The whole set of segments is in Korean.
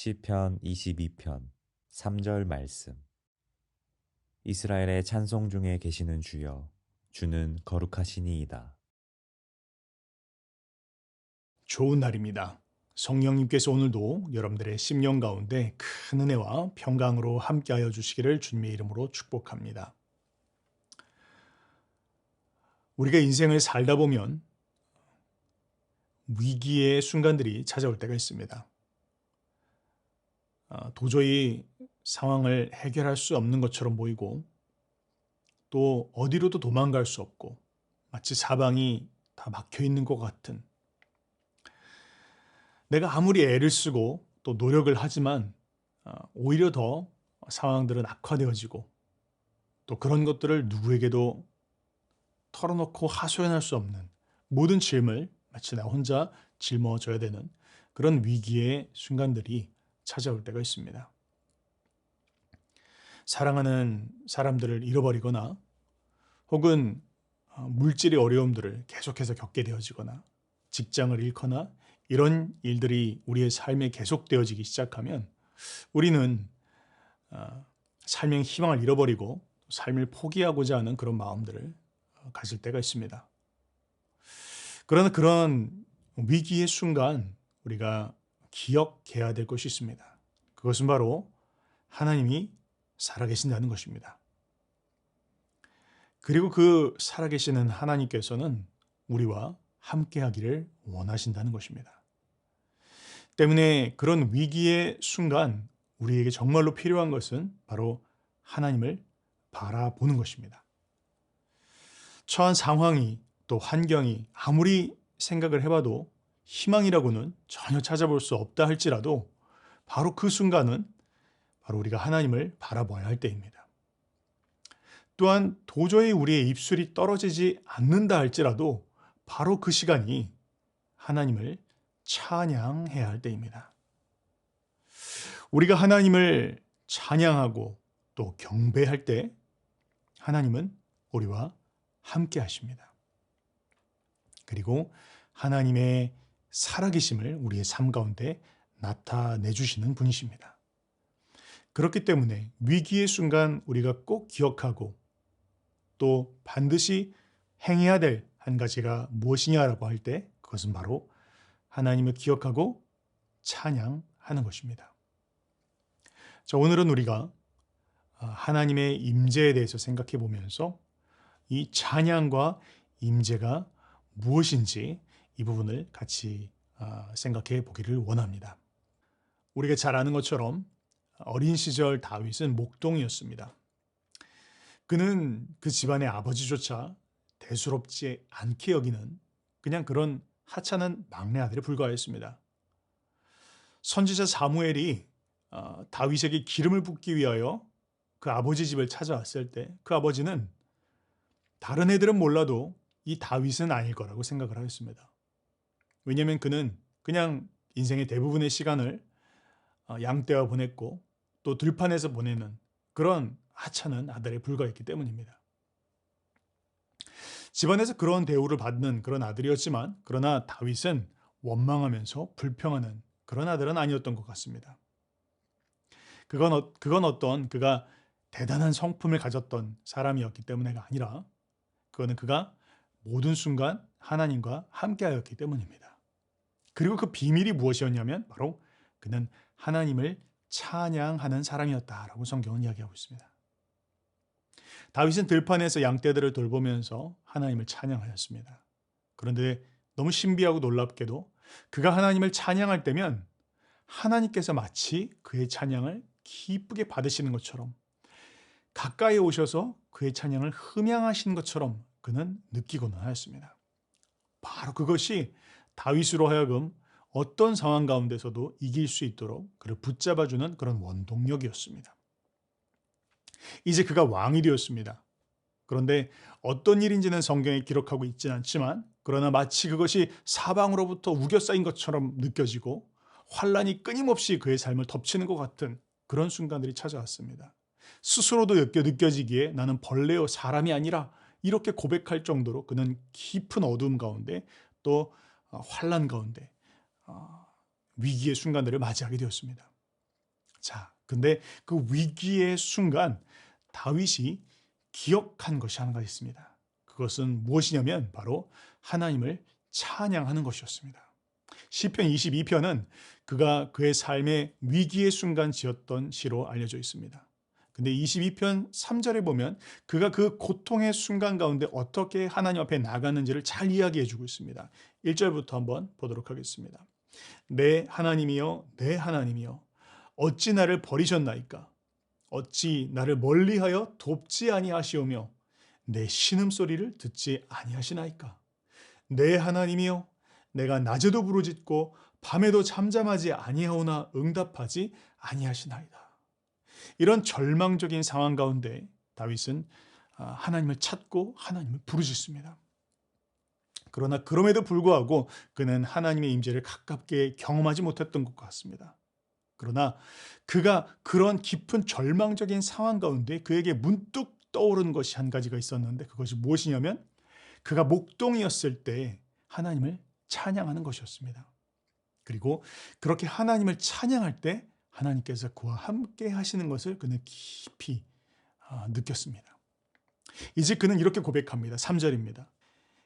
시편 22편 3절 말씀. 이스라엘의 찬송 중에 계시는 주여, 주는 거룩하시니이다. 좋은 날입니다. 성령님께서 오늘도 여러분들의 심령 가운데 큰 은혜와 평강으로 함께하여 주시기를 주님의 이름으로 축복합니다. 우리가 인생을 살다 보면 위기의 순간들이 찾아올 때가 있습니다. 도저히 상황을 해결할 수 없는 것처럼 보이고 또 어디로도 도망갈 수 없고 마치 사방이 다 막혀 있는 것 같은, 내가 아무리 애를 쓰고 또 노력을 하지만 오히려 더 상황들은 악화되어지고 또 그런 것들을 누구에게도 털어놓고 하소연할 수 없는, 모든 짐을 마치 나 혼자 짊어져야 되는 그런 위기의 순간들이 찾아올 때가 있습니다. 사랑하는 사람들을 잃어버리거나 혹은 물질의 어려움들을 계속해서 겪게 되어지거나 직장을 잃거나 이런 일들이 우리의 삶에 계속되어지기 시작하면 우리는 삶의 희망을 잃어버리고 삶을 포기하고자 하는 그런 마음들을 가질 때가 있습니다. 그러나 그런 위기의 순간 우리가 기억해야 될 것이 있습니다. 그것은 바로 하나님이 살아계신다는 것입니다. 그리고 그 살아계시는 하나님께서는 우리와 함께하기를 원하신다는 것입니다. 때문에 그런 위기의 순간 우리에게 정말로 필요한 것은 바로 하나님을 바라보는 것입니다. 처한 상황이 또 환경이 아무리 생각을 해봐도 희망이라고는 전혀 찾아볼 수 없다 할지라도 바로 그 순간은 바로 우리가 하나님을 바라봐야 할 때입니다. 또한 도저히 우리의 입술이 떨어지지 않는다 할지라도 바로 그 시간이 하나님을 찬양해야 할 때입니다. 우리가 하나님을 찬양하고 또 경배할 때 하나님은 우리와 함께 하십니다. 그리고 하나님의 살아계심을 우리의 삶 가운데 나타내 주시는 분이십니다. 그렇기 때문에 위기의 순간 우리가 꼭 기억하고 또 반드시 행해야 될 한 가지가 무엇이냐라고 할 때 그것은 바로 하나님을 기억하고 찬양하는 것입니다. 자, 오늘은 우리가 하나님의 임재에 대해서 생각해 보면서 이 찬양과 임재가 무엇인지 이 부분을 같이 생각해 보기를 원합니다. 우리가 잘 아는 것처럼 어린 시절 다윗은 목동이었습니다. 그는 그 집안의 아버지조차 대수롭지 않게 여기는 그냥 그런 하찮은 막내 아들에 불과했습니다. 선지자 사무엘이 다윗에게 기름을 붓기 위하여 그 아버지 집을 찾아왔을 때 그 아버지는 다른 애들은 몰라도 이 다윗은 아닐 거라고 생각을 하였습니다. 왜냐하면 그는 그냥 인생의 대부분의 시간을 양떼와 보냈고 또 들판에서 보내는 그런 하찮은 아들에 불과했기 때문입니다. 집안에서 그런 대우를 받는 그런 아들이었지만 그러나 다윗은 원망하면서 불평하는 그런 아들은 아니었던 것 같습니다. 그건 어떤 그가 대단한 성품을 가졌던 사람이었기 때문에가 아니라 그거는 그가 모든 순간 하나님과 함께하였기 때문입니다. 그리고 그 비밀이 무엇이었냐면 바로 그는 하나님을 찬양하는 사람이었다라고 성경은 이야기하고 있습니다. 다윗은 들판에서 양떼들을 돌보면서 하나님을 찬양하였습니다. 그런데 너무 신비하고 놀랍게도 그가 하나님을 찬양할 때면 하나님께서 마치 그의 찬양을 기쁘게 받으시는 것처럼 가까이 오셔서 그의 찬양을 흠양하시는 것처럼 그는 느끼고는 하였습니다. 바로 그것이 다윗으로 하여금 어떤 상황 가운데서도 이길 수 있도록 그를 붙잡아주는 그런 원동력이었습니다. 이제 그가 왕이 되었습니다. 그런데 어떤 일인지는 성경에 기록하고 있지는 않지만 그러나 마치 그것이 사방으로부터 우겨싸인 것처럼 느껴지고 환란이 끊임없이 그의 삶을 덮치는 것 같은 그런 순간들이 찾아왔습니다. 스스로도 느껴지기에 나는 벌레요 사람이 아니라 이렇게 고백할 정도로 그는 깊은 어두움 가운데 또 환란 가운데 위기의 순간들을 맞이하게 되었습니다. 자, 근데 그 위기의 순간 다윗이 기억한 것이 하나가 있습니다. 그것은 무엇이냐면 바로 하나님을 찬양하는 것이었습니다. 시편 22편은 그가 그의 삶의 위기의 순간 지었던 시로 알려져 있습니다. 근데 22편 3절에 보면 그가 그 고통의 순간 가운데 어떻게 하나님 앞에 나가는지를 잘 이야기해 주고 있습니다. 1절부터 한번 보도록 하겠습니다. 내 하나님이여, 내 하나님이여, 어찌 나를 버리셨나이까? 어찌 나를 멀리하여 돕지 아니하시오며 내 신음소리를 듣지 아니하시나이까? 내 하나님이여, 내가 낮에도 부르짖고 밤에도 잠잠하지 아니하오나 응답하지 아니하시나이다. 이런 절망적인 상황 가운데 다윗은 하나님을 찾고 하나님을 부르짖습니다. 그러나 그럼에도 불구하고 그는 하나님의 임재를 가깝게 경험하지 못했던 것 같습니다. 그러나 그가 그런 깊은 절망적인 상황 가운데 그에게 문득 떠오른 것이 한 가지가 있었는데 그것이 무엇이냐면 그가 목동이었을 때 하나님을 찬양하는 것이었습니다. 그리고 그렇게 하나님을 찬양할 때 하나님께서 그와 함께 하시는 것을 그는 깊이 느꼈습니다. 이제 그는 이렇게 고백합니다. 3절입니다.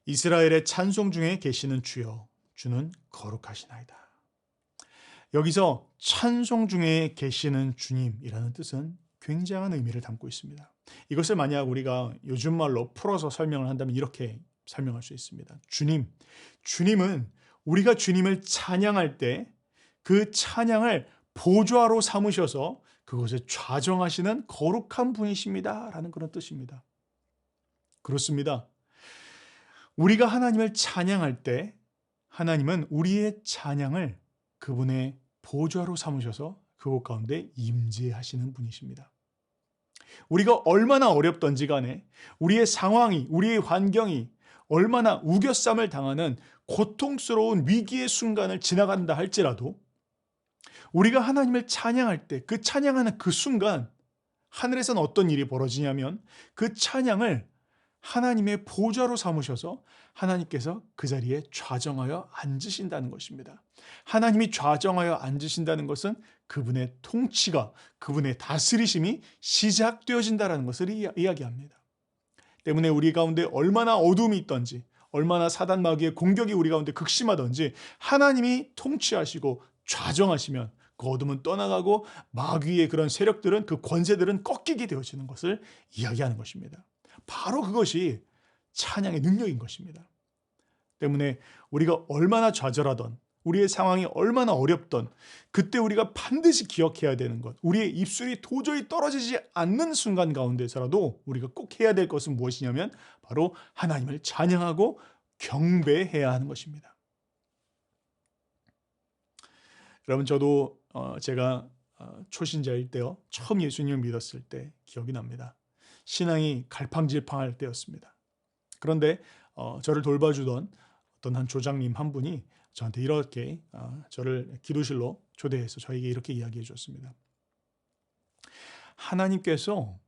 이스라엘의 찬송 중에 계시는 주여, 주는 거룩하시나이다. 여기서 찬송 중에 계시는 주님이라는 뜻은 굉장한 의미를 담고 있습니다. 이것을 만약 우리가 요즘 말로 풀어서 설명을 한다면 이렇게 설명할 수 있습니다. 주님은 우리가 주님을 찬양할 때 그 찬양을 보좌로 삼으셔서 그것을 좌정하시는 거룩한 분이십니다. 라는 그런 뜻입니다. 그렇습니다. 우리가 하나님을 찬양할 때 하나님은 우리의 찬양을 그분의 보좌로 삼으셔서 그곳 가운데 임재하시는 분이십니다. 우리가 얼마나 어렵던지 간에 우리의 상황이, 우리의 환경이 얼마나 우겨쌈을 당하는 고통스러운 위기의 순간을 지나간다 할지라도 우리가 하나님을 찬양할 때 그 찬양하는 그 순간 하늘에서는 어떤 일이 벌어지냐면 그 찬양을 하나님의 보좌로 삼으셔서 하나님께서 그 자리에 좌정하여 앉으신다는 것입니다. 하나님이 좌정하여 앉으신다는 것은 그분의 통치가, 그분의 다스리심이 시작되어진다는 것을 이야기합니다. 때문에 우리 가운데 얼마나 어둠이 있던지, 얼마나 사단 마귀의 공격이 우리 가운데 극심하던지 하나님이 통치하시고 좌정하시면 그 어둠은 떠나가고 마귀의 그런 세력들은, 그 권세들은 꺾이게 되어지는 것을 이야기하는 것입니다. 바로 그것이 찬양의 능력인 것입니다. 때문에 우리가 얼마나 좌절하던, 우리의 상황이 얼마나 어렵던 그때 우리가 반드시 기억해야 되는 것, 우리의 입술이 도저히 떨어지지 않는 순간 가운데서라도 우리가 꼭 해야 될 것은 무엇이냐면 바로 하나님을 찬양하고 경배해야 하는 것입니다. 여러분, 저도 제가 초신자일 때요, 처음 예수님을 믿었을 때 기억이 납니다. 신앙이 갈팡질팡할 때였습니다. 그런데 저를 돌봐주던 어떤 한 조장님 한 분이 저한테 이렇게 저를 기도실로 초대해서 저에게 이렇게 이야기해 줬습니다. 하나님께서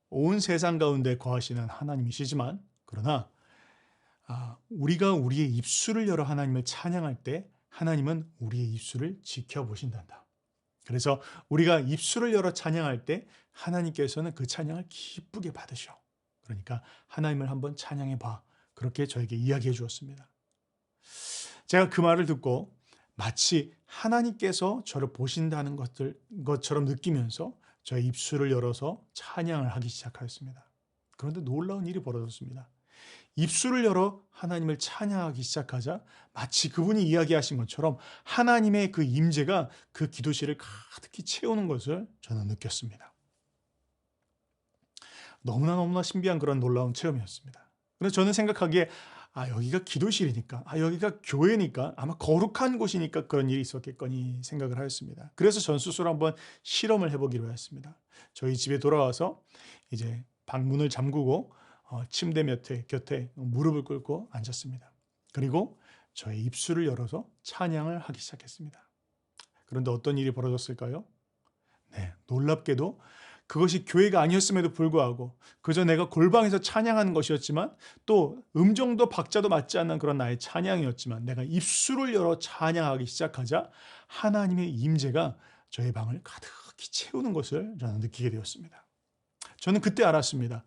온 세상 가운데 거하시는 하나님이시지만 그러나 우리가 우리의 입술을 열어 하나님을 찬양할 때 하나님은 우리의 입술을 지켜보신단다. 그래서 우리가 입술을 열어 찬양할 때 하나님께서는 그 찬양을 기쁘게 받으셔. 그러니까 하나님을 한번 찬양해 봐. 그렇게 저에게 이야기해 주었습니다. 제가 그 말을 듣고 마치 하나님께서 저를 보신다는 것처럼 느끼면서 저의 입술을 열어서 찬양을 하기 시작하였습니다. 그런데 놀라운 일이 벌어졌습니다. 입술을 열어 하나님을 찬양하기 시작하자 마치 그분이 이야기하신 것처럼 하나님의 그 임재가 그 기도실을 가득히 채우는 것을 저는 느꼈습니다. 너무나 신비한 그런 놀라운 체험이었습니다. 그래서 저는 생각하기에 여기가 기도실이니까, 여기가 교회니까, 아마 거룩한 곳이니까 그런 일이 있었겠거니 생각을 하였습니다. 그래서 전 스스로 한번 실험을 해보기로 했습니다. 저희 집에 돌아와서 이제 방문을 잠그고 침대 곁에 무릎을 꿇고 앉았습니다. 그리고 저의 입술을 열어서 찬양을 하기 시작했습니다. 그런데 어떤 일이 벌어졌을까요? 네, 놀랍게도 그것이 교회가 아니었음에도 불구하고 그저 내가 골방에서 찬양하는 것이었지만 또 음정도 박자도 맞지 않는 그런 나의 찬양이었지만 내가 입술을 열어 찬양하기 시작하자 하나님의 임재가 저의 방을 가득히 가득히 채우는 것을 저는 느끼게 되었습니다. 저는 그때 알았습니다.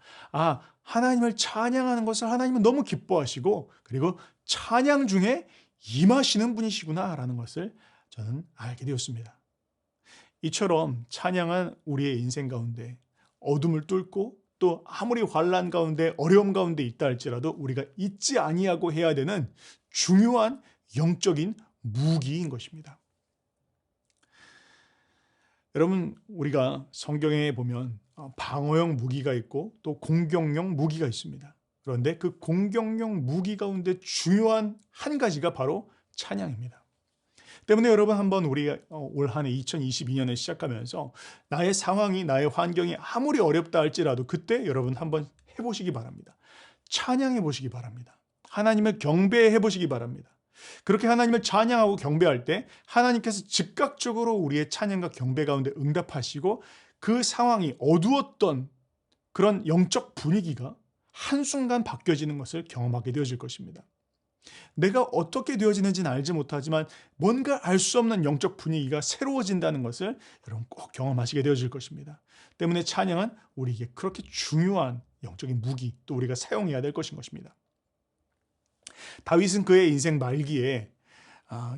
하나님을 찬양하는 것을 하나님은 너무 기뻐하시고 그리고 찬양 중에 임하시는 분이시구나라는 것을 저는 알게 되었습니다. 이처럼 찬양은 우리의 인생 가운데 어둠을 뚫고 또 아무리 환난 가운데 어려움 가운데 있다 할지라도 우리가 잊지 아니하고 해야 되는 중요한 영적인 무기인 것입니다. 여러분, 우리가 성경에 보면 방어용 무기가 있고 또 공격용 무기가 있습니다. 그런데 그 공격용 무기 가운데 중요한 한 가지가 바로 찬양입니다. 때문에 여러분, 한번 우리가 올 한 해 2022년을 시작하면서 나의 상황이, 나의 환경이 아무리 어렵다 할지라도 그때 여러분 한번 해보시기 바랍니다. 찬양해 보시기 바랍니다. 하나님을 경배해 보시기 바랍니다. 그렇게 하나님을 찬양하고 경배할 때 하나님께서 즉각적으로 우리의 찬양과 경배 가운데 응답하시고 그 상황이 어두웠던 그런 영적 분위기가 한순간 바뀌어지는 것을 경험하게 되어질 것입니다. 내가 어떻게 되어지는지는 알지 못하지만 뭔가 알 수 없는 영적 분위기가 새로워진다는 것을 여러분 꼭 경험하시게 되어질 것입니다. 때문에 찬양은 우리에게 그렇게 중요한 영적인 무기, 또 우리가 사용해야 될 것인 것입니다. 다윗은 그의 인생 말기에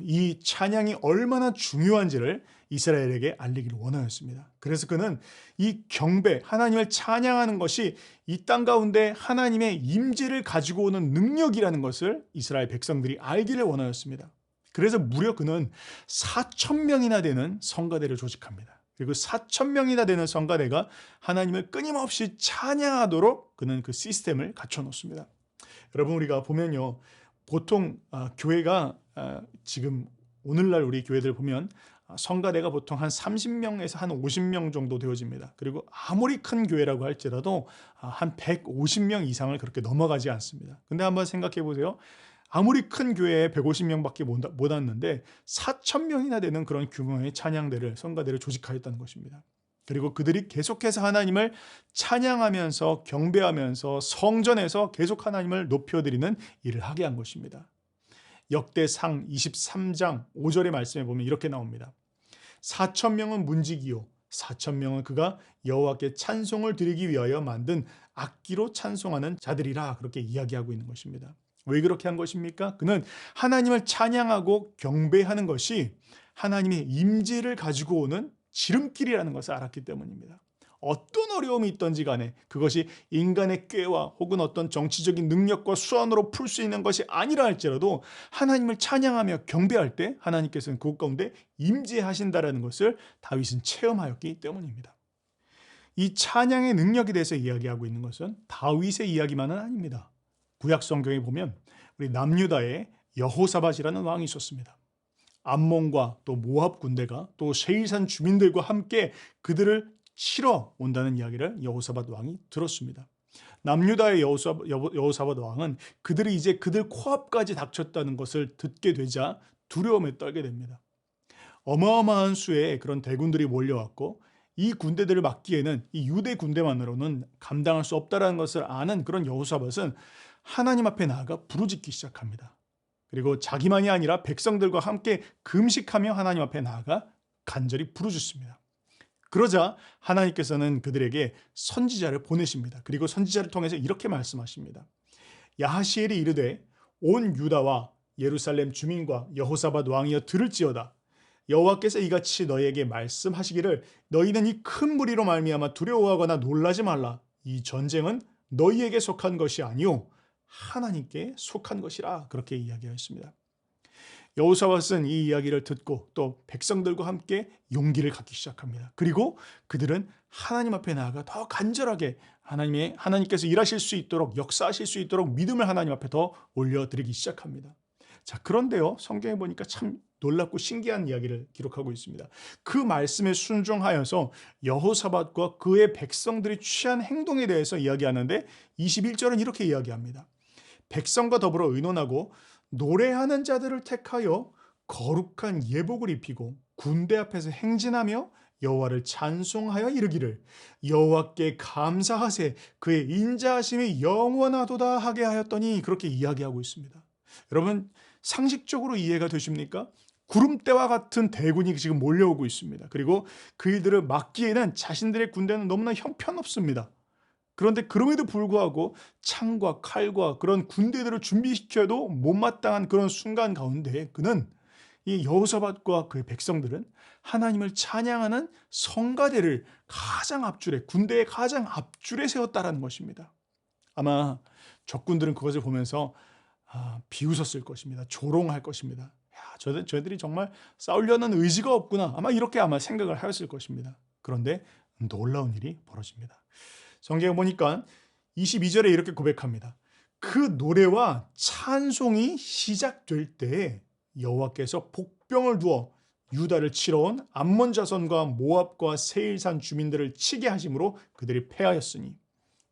이 찬양이 얼마나 중요한지를 이스라엘에게 알리기를 원하였습니다. 그래서 그는 이 경배, 하나님을 찬양하는 것이 이 땅 가운데 하나님의 임재를 가지고 오는 능력이라는 것을 이스라엘 백성들이 알기를 원하였습니다. 그래서 무려 그는 4,000명이나 되는 성가대를 조직합니다. 그리고 4,000명이나 되는 성가대가 하나님을 끊임없이 찬양하도록 그는 그 시스템을 갖춰놓습니다. 여러분, 우리가 보면요, 보통 교회가 지금 오늘날 우리 교회들 보면 성가대가 보통 한 30명에서 한 50명 정도 되어집니다. 그리고 아무리 큰 교회라고 할지라도 한 150명 이상을 그렇게 넘어가지 않습니다. 근데 한번 생각해 보세요. 아무리 큰 교회에 150명밖에 못 왔는데 4,000명이나 되는 그런 규모의 찬양대를, 성가대를 조직하였다는 것입니다. 그리고 그들이 계속해서 하나님을 찬양하면서 경배하면서 성전에서 계속 하나님을 높여드리는 일을 하게 한 것입니다. 역대상 23장 5절의 말씀에 보면 이렇게 나옵니다. 4,000명은 문지기요 4,000명은 그가 여호와께 찬송을 드리기 위하여 만든 악기로 찬송하는 자들이라, 그렇게 이야기하고 있는 것입니다. 왜 그렇게 한 것입니까? 그는 하나님을 찬양하고 경배하는 것이 하나님의 임재를 가지고 오는 지름길이라는 것을 알았기 때문입니다. 어떤 어려움이 있든지 간에 그것이 인간의 꾀와 혹은 어떤 정치적인 능력과 수완으로 풀 수 있는 것이 아니라 할지라도 하나님을 찬양하며 경배할 때 하나님께서는 그곳 가운데 임재하신다라는 것을 다윗은 체험하였기 때문입니다. 이 찬양의 능력에 대해서 이야기하고 있는 것은 다윗의 이야기만은 아닙니다. 구약 성경에 보면 우리 남유다에 여호사밧이라는 왕이 있었습니다. 암몬과 또 모압 군대가 또 세일산 주민들과 함께 그들을 치러 온다는 이야기를 여호사밧 왕이 들었습니다. 남유다의 여호사밧 왕은 그들이 이제 그들 코앞까지 닥쳤다는 것을 듣게 되자 두려움에 떨게 됩니다. 어마어마한 수의 그런 대군들이 몰려왔고 이 군대들을 막기에는 이 유대 군대만으로는 감당할 수 없다는 것을 아는 그런 여호사밧은 하나님 앞에 나아가 부르짖기 시작합니다. 그리고 자기만이 아니라 백성들과 함께 금식하며 하나님 앞에 나아가 간절히 부르짖습니다. 그러자 하나님께서는 그들에게 선지자를 보내십니다. 그리고 선지자를 통해서 이렇게 말씀하십니다. 야하시엘이 이르되 온 유다와 예루살렘 주민과 여호사밧 왕이여 들을지어다. 여호와께서 이같이 너희에게 말씀하시기를 너희는 이 큰 무리로 말미암아 두려워하거나 놀라지 말라. 이 전쟁은 너희에게 속한 것이 아니오 하나님께 속한 것이라, 그렇게 이야기하였습니다. 여호사밧은 이 이야기를 듣고 또 백성들과 함께 용기를 갖기 시작합니다. 그리고 그들은 하나님 앞에 나아가 더 간절하게 하나님께서 일하실 수 있도록, 역사하실 수 있도록 믿음을 하나님 앞에 더 올려드리기 시작합니다. 자, 그런데요, 성경에 보니까 참 놀랍고 신기한 이야기를 기록하고 있습니다. 그 말씀에 순종하여서 여호사밧과 그의 백성들이 취한 행동에 대해서 이야기하는데 21절은 이렇게 이야기합니다. 백성과 더불어 의논하고 노래하는 자들을 택하여 거룩한 예복을 입히고 군대 앞에서 행진하며 여호와를 찬송하여 이르기를 여호와께 감사하세 그의 인자하심이 영원하도다 하게 하였더니, 그렇게 이야기하고 있습니다. 여러분, 상식적으로 이해가 되십니까? 구름대와 같은 대군이 지금 몰려오고 있습니다. 그리고 그들을 막기에는 자신들의 군대는 너무나 형편없습니다. 그런데 그럼에도 불구하고 창과 칼과 그런 군대들을 준비시켜도 못마땅한 그런 순간 가운데 그는 이 여호사밧과 그의 백성들은 하나님을 찬양하는 성가대를 가장 앞줄에, 군대의 가장 앞줄에 세웠다라는 것입니다. 아마 적군들은 그것을 보면서 비웃었을 것입니다. 조롱할 것입니다. 야, 저들이 정말 싸우려는 의지가 없구나. 이렇게 생각을 하였을 것입니다. 그런데 놀라운 일이 벌어집니다. 성경에 보니까 22절에 이렇게 고백합니다. 그 노래와 찬송이 시작될 때 여호와께서 복병을 두어 유다를 치러 온 암몬 자손과 모압과 세일산 주민들을 치게 하심으로 그들이 패하였으니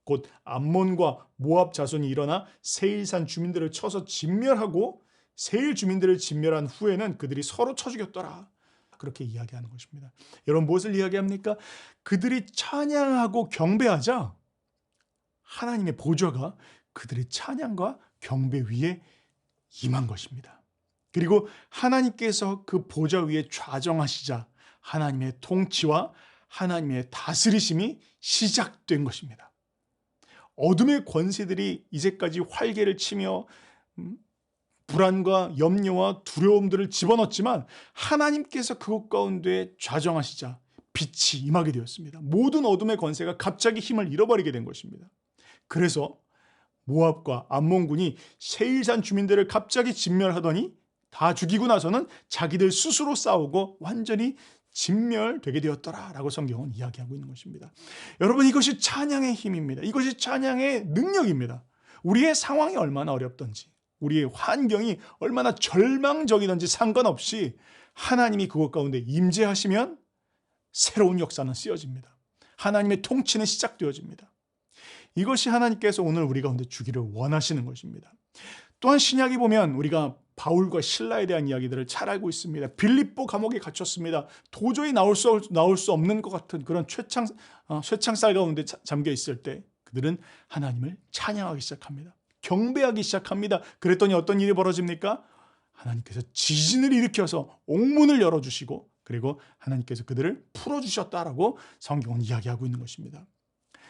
곧 암몬과 모압 자손이 일어나 세일산 주민들을 쳐서 진멸하고 세일 주민들을 진멸한 후에는 그들이 서로 쳐 죽였더라. 그렇게 이야기하는 것입니다. 여러분 무엇을 이야기합니까? 그들이 찬양하고 경배하자 하나님의 보좌가 그들의 찬양과 경배 위에 임한 것입니다. 그리고 하나님께서 그 보좌 위에 좌정하시자 하나님의 통치와 하나님의 다스리심이 시작된 것입니다. 어둠의 권세들이 이제까지 활개를 치며 불안과 염려와 두려움들을 집어넣었지만 하나님께서 그곳 가운데 좌정하시자 빛이 임하게 되었습니다. 모든 어둠의 권세가 갑자기 힘을 잃어버리게 된 것입니다. 그래서 모압과 암몬군이 세일산 주민들을 갑자기 진멸하더니 다 죽이고 나서는 자기들 스스로 싸우고 완전히 진멸되게 되었더라라고 성경은 이야기하고 있는 것입니다. 여러분 이것이 찬양의 힘입니다. 이것이 찬양의 능력입니다. 우리의 상황이 얼마나 어렵든지 우리의 환경이 얼마나 절망적이든지 상관없이 하나님이 그것 가운데 임재하시면 새로운 역사는 쓰여집니다. 하나님의 통치는 시작되어집니다. 이것이 하나님께서 오늘 우리 가운데 주기를 원하시는 것입니다. 또한 신약에 보면 우리가 바울과 실라에 대한 이야기들을 잘 알고 있습니다. 빌립보 감옥에 갇혔습니다. 도저히 나올 수 없는 것 같은 그런 쇠창살 가운데 잠겨 있을 때 그들은 하나님을 찬양하기 시작합니다. 경배하기 시작합니다. 그랬더니 어떤 일이 벌어집니까? 하나님께서 지진을 일으켜서 옥문을 열어주시고 그리고 하나님께서 그들을 풀어주셨다라고 성경은 이야기하고 있는 것입니다.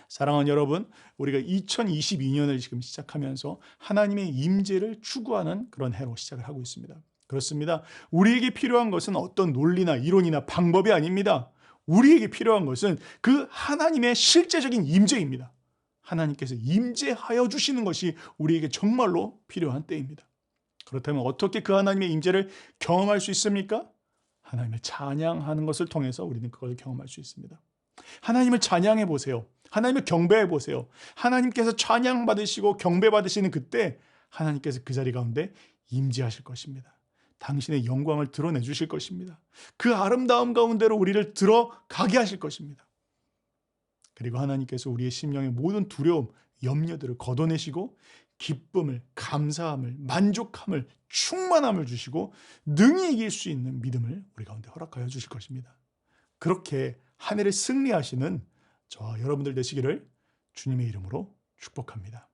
사랑하는 여러분, 우리가 2022년을 지금 시작하면서 하나님의 임재를 추구하는 그런 해로 시작을 하고 있습니다. 그렇습니다. 우리에게 필요한 것은 어떤 논리나 이론이나 방법이 아닙니다. 우리에게 필요한 것은 그 하나님의 실제적인 임재입니다. 하나님께서 임재하여 주시는 것이 우리에게 정말로 필요한 때입니다. 그렇다면 어떻게 그 하나님의 임재를 경험할 수 있습니까? 하나님을 찬양하는 것을 통해서 우리는 그걸 경험할 수 있습니다. 하나님을 찬양해 보세요. 하나님을 경배해 보세요. 하나님께서 찬양 받으시고 경배 받으시는 그때 하나님께서 그 자리 가운데 임재하실 것입니다. 당신의 영광을 드러내 주실 것입니다. 그 아름다움 가운데로 우리를 들어가게 하실 것입니다. 그리고 하나님께서 우리의 심령의 모든 두려움, 염려들을 걷어내시고 기쁨을, 감사함을, 만족함을, 충만함을 주시고 능히 이길 수 있는 믿음을 우리 가운데 허락하여 주실 것입니다. 그렇게 한 해를 승리하시는 저와 여러분들 되시기를 주님의 이름으로 축복합니다.